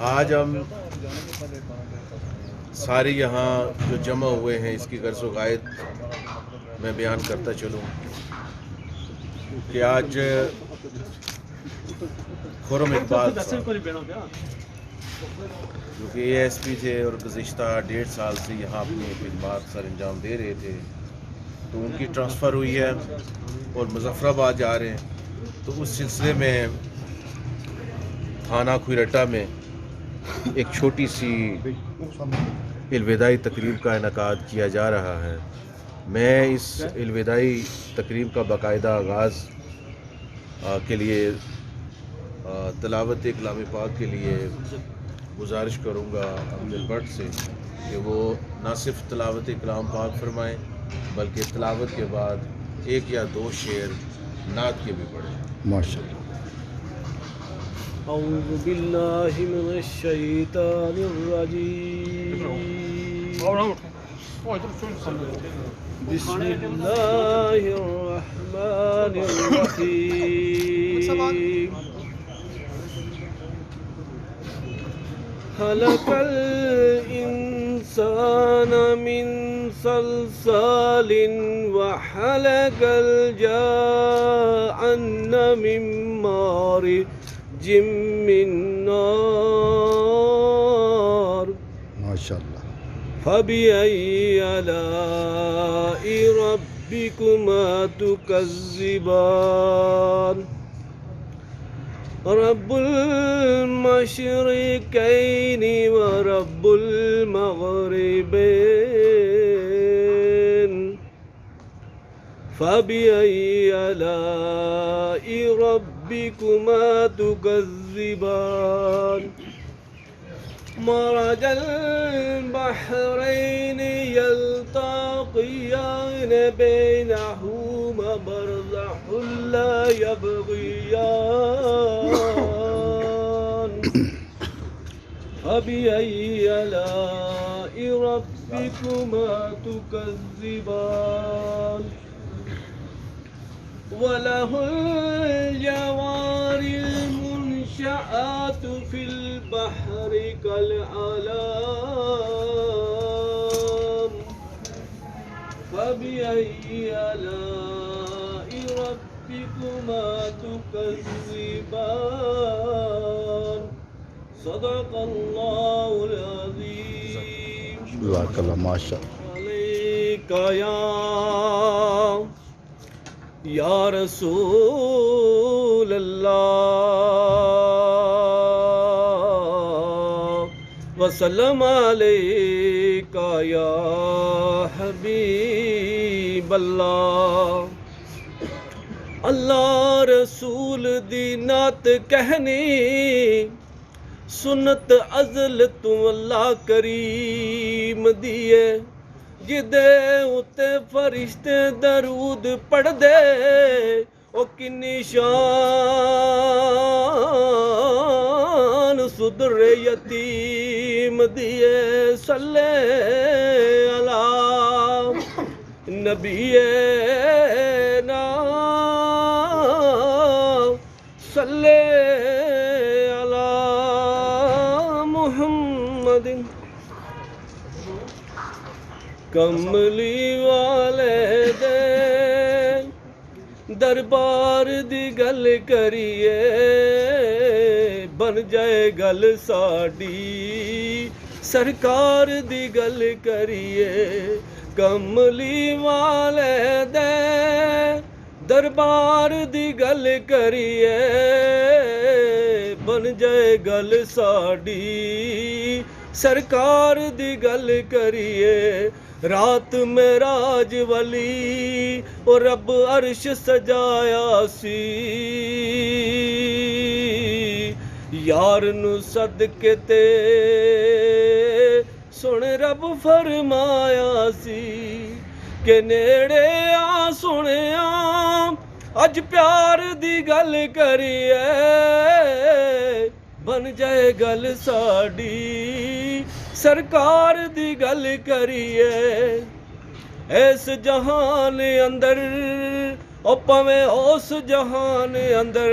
آج ہم سارے یہاں جو جمع ہوئے ہیں اس کی غرض و غائد میں بیان کرتا چلوں کہ آج خرم اقبال صاحب جو کہ اے ایس پی تھے اور گزشتہ 1.5 سال سے یہاں اپنی خدمات سر انجام دے رہے تھے، تو ان کی ٹرانسفر ہوئی ہے اور مظفر آباد جا رہے ہیں۔ تو اس سلسلے میں تھانہ کھوئیرٹا میں ایک چھوٹی سی الوداعی تقریب کا انعقاد کیا جا رہا ہے۔ میں اس الوداعی تقریب کا باقاعدہ آغاز کے لیے تلاوت کلام پاک کے لیے گزارش کروں گا افضل بٹ سے کہ وہ نہ صرف تلاوت کلام پاک فرمائیں بلکہ تلاوت کے بعد 1 یا 2 شعر نعت کے بھی پڑھیں۔ ماشاء اللہ۔ اعوذ باللہ من الشیطان الرجیم، بسم اللہ الرحمن الرحیم، خلق الانسان من صلصال وخلق الجان من مارج من نار، ماشاء اللہ۔ فبأي آلاء ربكما تكذبان، رب المشرقين ورب المغربين، فبأي آلاء ربكما تكذبان، مرج البحرين يلتقيان بينهما برزخ لا يبغيان، فبأي آلاء ربكما تكذبان، وله الجوار المنشآت في البحر كالأعلام، فبأي آلاء ربكما تكذبان، صدق الله العظيم۔ جزاک اللہ، ماشاء اللہ۔ عليك یا رسول اللہ، وسلم علیک یا حبیب اللہ، اللہ رسول دی نعت کہنی سنت ازل تو اللہ کریم دیے، جدے اتے فرشتے درود پڑھ دے او کنی شان صدر یتیم دیے، صلی علی نبینا صلی علی محمد، کملی والے دے دربار دی گل کریے، بن جائے گل ساڈی سرکار دی گل کریے، کملی والے دے دربار دی گل کریے، بن جائے گل ساڈی سرکار دی گل کریے، رات معراج والی اور رب عرش سجایا سی، یار نو صدقے تے سن رب فرمایا سی کہ نیڑے آ سنیا اج پیار دی گل کریے، بن جائے گل ساڈی سرکار دی گل کریے، اس جہان اندر او پویں اس جہان اندر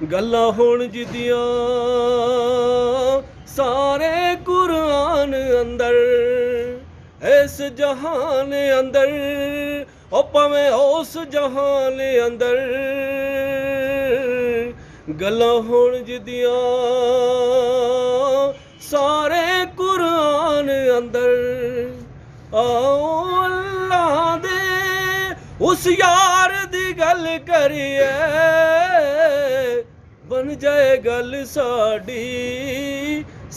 ਗੱਲਾਂ ਹੋਣ ਜਿੱਦੀਆਂ ਸਾਰੇ ਕੁਰਾਨ ਅੰਦਰ ਇਸ ਜਹਾਨ ਅੰਦਰ ਉਹ ਭਾਵੇਂ ਉਸ ਜਹਾਨ ਅੰਦਰ ਗੱਲਾਂ ਹੋਣ ਜਿੱਦੀਆਂ ਸਾਰੇ ਕੁਰਾਨ ਅੰਦਰ ਆਓ ਅੱਲਾ ਦੇ ਉਸ ਯਾਰ ਦੀ ਗੱਲ ਕਰੀਏ ਬਣ ਜਾਏ ਗੱਲ ਸਾਡੀ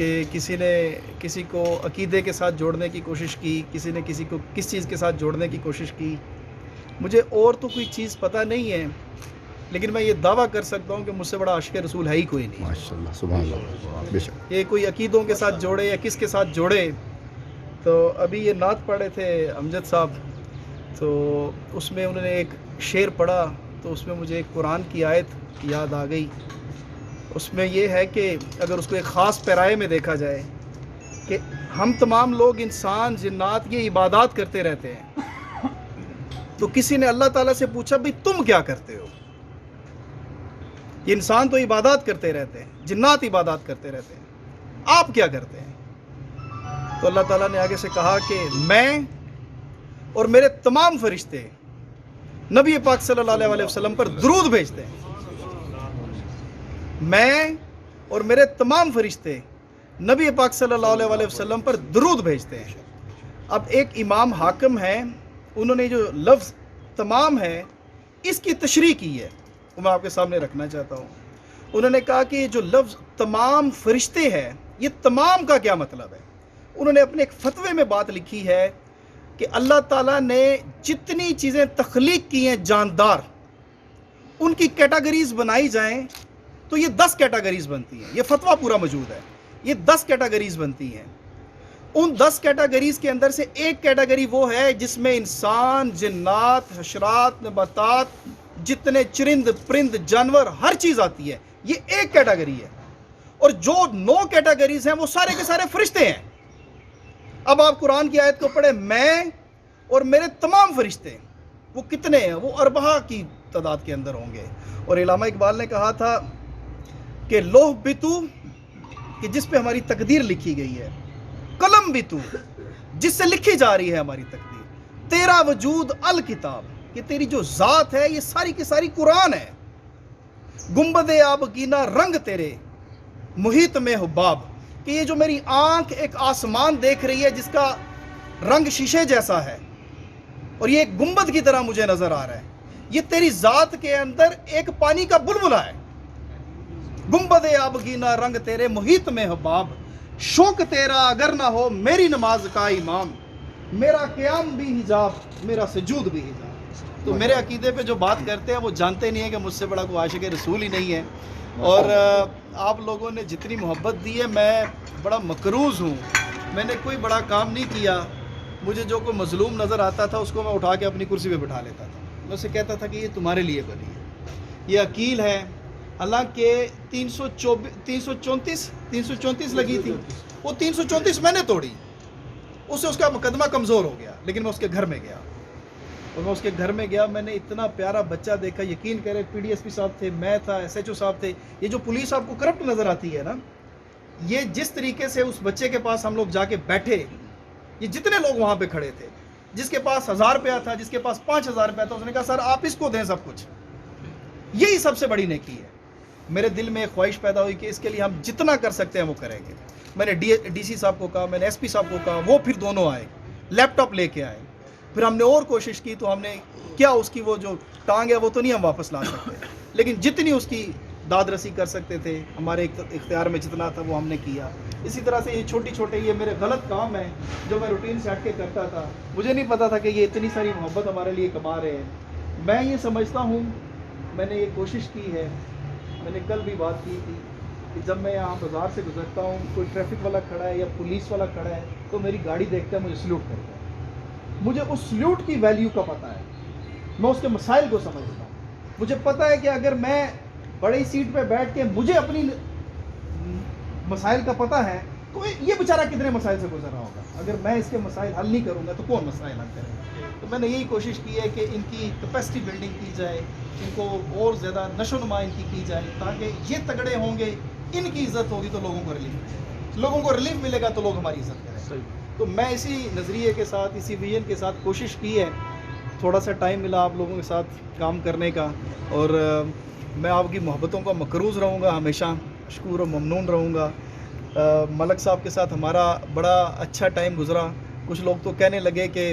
کہ کسی نے کسی کو عقیدے کے ساتھ جوڑنے کی کوشش کی، کسی نے کسی کو کس چیز کے ساتھ جوڑنے کی کوشش کی. مجھے اور تو کوئی چیز پتہ نہیں ہے، لیکن میں یہ دعویٰ کر سکتا ہوں کہ مجھ سے بڑا عاشق رسول ہے ہی کوئی نہیں. ماشاء اللہ سبحان اللہ بے شک. یہ کوئی عقیدوں کے ساتھ جوڑے یا کس کے ساتھ جوڑے. تو ابھی یہ نعت پڑھے تھے امجد صاحب، تو اس میں انہوں نے ایک شعر پڑھا، تو اس میں مجھے ایک قرآن کی آیت یاد آ گئی. اس میں یہ ہے کہ اگر اس کو ایک خاص پیرائے میں دیکھا جائے کہ ہم تمام لوگ انسان جنات یہ عبادات کرتے رہتے ہیں، تو کسی نے اللہ تعالیٰ سے پوچھا بھئی تم کیا کرتے ہو؟ یہ انسان تو عبادات کرتے رہتے ہیں، جنات عبادات کرتے رہتے ہیں، آپ کیا کرتے ہیں؟ تو اللہ تعالیٰ نے آگے سے کہا کہ میں اور میرے تمام فرشتے نبی پاک صلی اللہ علیہ وسلم پر درود بھیجتے ہیں. میں اور میرے تمام فرشتے نبی پاک صلی اللہ علیہ وسلم پر درود بھیجتے ہیں. اب ایک امام حاکم ہیں، انہوں نے جو لفظ تمام ہے اس کی تشریح کی ہے، وہ میں آپ کے سامنے رکھنا چاہتا ہوں. انہوں نے کہا کہ جو لفظ تمام فرشتے ہیں، یہ تمام کا کیا مطلب ہے؟ انہوں نے اپنے ایک فتوے میں بات لکھی ہے کہ اللہ تعالیٰ نے جتنی چیزیں تخلیق کی ہیں جاندار، ان کی کیٹاگریز بنائی جائیں تو یہ 10 کیٹاگریز بنتی ہیں. یہ فتویٰ پورا موجود ہے، یہ 10 کیٹاگریز بنتی ہیں. ان 10 کیٹاگریز کے اندر سے ایک کیٹاگری وہ ہے جس میں انسان، جنات، حشرات، نباتات، جتنے چرند پرند جانور، ہر چیز آتی ہے. یہ ایک کیٹاگری ہے. اور جو 9 کیٹاگریز ہیں وہ سارے کے سارے فرشتے ہیں. اب آپ قرآن کی آیت کو پڑھیں، میں اور میرے تمام فرشتے، وہ کتنے ہیں؟ وہ اربعہ کی تعداد کے اندر ہوں گے. اور علامہ اقبال نے کہا تھا کہ لوح بھی تو، کہ جس پہ ہماری تقدیر لکھی گئی ہے، قلم بھی تو، جس سے لکھی جا رہی ہے ہماری تقدیر، تیرا وجود الکتاب، کہ تیری جو ذات ہے یہ ساری کی ساری قرآن ہے. گنبد آبگینہ رنگ تیرے محیط میں حباب، کہ یہ جو میری آنکھ ایک آسمان دیکھ رہی ہے جس کا رنگ شیشے جیسا ہے اور یہ ایک گنبد کی طرح مجھے نظر آ رہا ہے، یہ تیری ذات کے اندر ایک پانی کا بلبلا ہے. گنبد آبگینہ رنگ تیرے محیط میں حباب، شوق تیرا اگر نہ ہو میری نماز کا امام، میرا قیام بھی حجاب، میرا سجود بھی حجاب. تو میرے عقیدے پہ جو بات کرتے ہیں وہ جانتے نہیں ہیں کہ مجھ سے بڑا کوئی عاشق رسول ہی نہیں ہے. اور آپ لوگوں نے جتنی محبت دی ہے، میں بڑا مقروض ہوں. میں نے کوئی بڑا کام نہیں کیا. مجھے جو کوئی مظلوم نظر آتا تھا اس کو میں اٹھا کے اپنی کرسی پہ بٹھا لیتا تھا. میں اسے کہتا تھا کہ یہ تمہارے لیے بنی ہے، یہ عقیل ہے. حالانکہ 334 لگی تھی، وہ 334 میں نے توڑی. اس سے اس کا مقدمہ کمزور ہو گیا. لیکن میں اس کے گھر میں گیا، اور میں اس کے گھر میں گیا، میں نے اتنا پیارا بچہ دیکھا. یقین کرے، پی ڈی ایس پی صاحب تھے، میں تھا، ایس ایچ او صاحب تھے. یہ جو پولیس آپ کو کرپٹ نظر آتی ہے نا، یہ جس طریقے سے اس بچے کے پاس ہم لوگ جا کے بیٹھے، یہ جتنے لوگ وہاں پہ کھڑے تھے، جس کے پاس 1000 روپیہ تھا، جس کے پاس 5000 روپیہ تھا، اس نے کہا سر آپ اس کو دیں سب کچھ. یہی سب سے بڑی نیکی ہے. میرے دل میں ایک خواہش پیدا ہوئی کہ اس کے لیے ہم جتنا کر سکتے ہیں وہ کریں گے. میں نے ڈی سی صاحب کو کہا، میں نے ایس پی صاحب کو کہا، وہ پھر دونوں آئے، لیپ ٹاپ لے کے آئے. پھر ہم نے اور کوشش کی، تو ہم نے کیا اس کی وہ جو ٹانگ ہے وہ تو نہیں ہم واپس لا سکتے، لیکن جتنی اس کی داد رسی کر سکتے تھے ہمارے اختیار میں جتنا تھا وہ ہم نے کیا. اسی طرح سے یہ چھوٹی چھوٹے یہ میرے غلط کام ہیں جو میں روٹین سے ہٹ کے کرتا تھا. مجھے نہیں پتا تھا کہ یہ اتنی ساری محبت ہمارے لیے کما رہے ہیں. میں یہ سمجھتا ہوں، میں نے یہ کوشش کی ہے، میں نے کل بھی بات کی تھی کہ جب میں یہاں بازار سے گزرتا ہوں، کوئی ٹریفک والا کھڑا ہے یا پولیس والا کھڑا ہے تو میری گاڑی دیکھتا ہے، مجھے سلیوٹ کرتا ہے. مجھے اس سلیوٹ کی ویلیو کا پتہ ہے، میں اس کے مسائل کو سمجھتا ہوں. مجھے پتہ ہے کہ اگر میں بڑی سیٹ پہ بیٹھ کے مجھے اپنی مسائل کا پتہ ہے تو یہ بیچارہ کتنے مسائل سے گزر رہا ہوگا. اگر میں اس کے مسائل حل نہیں کروں گا تو کون مسائل حل کرے گا. تو میں نے یہی کوشش کی ہے کہ ان کی کیپیسٹی بلڈنگ کی جائے، ان کو اور زیادہ نشو نما ان کی جائے، تاکہ یہ تگڑے ہوں گے، ان کی عزت ہوگی تو لوگوں کو ریلیف ملے گا تو لوگ ہماری عزت کریں. تو میں اسی نظریے کے ساتھ، اسی ویژن کے ساتھ کوشش کی ہے. تھوڑا سا ٹائم ملا آپ لوگوں کے ساتھ کام کرنے کا، اور میں آپ کی محبتوں کا مقروض رہوں گا، ہمیشہ مشکور و ممنون رہوں گا. ملک صاحب کے ساتھ ہمارا بڑا اچھا ٹائم گزرا. کچھ لوگ تو کہنے لگے کہ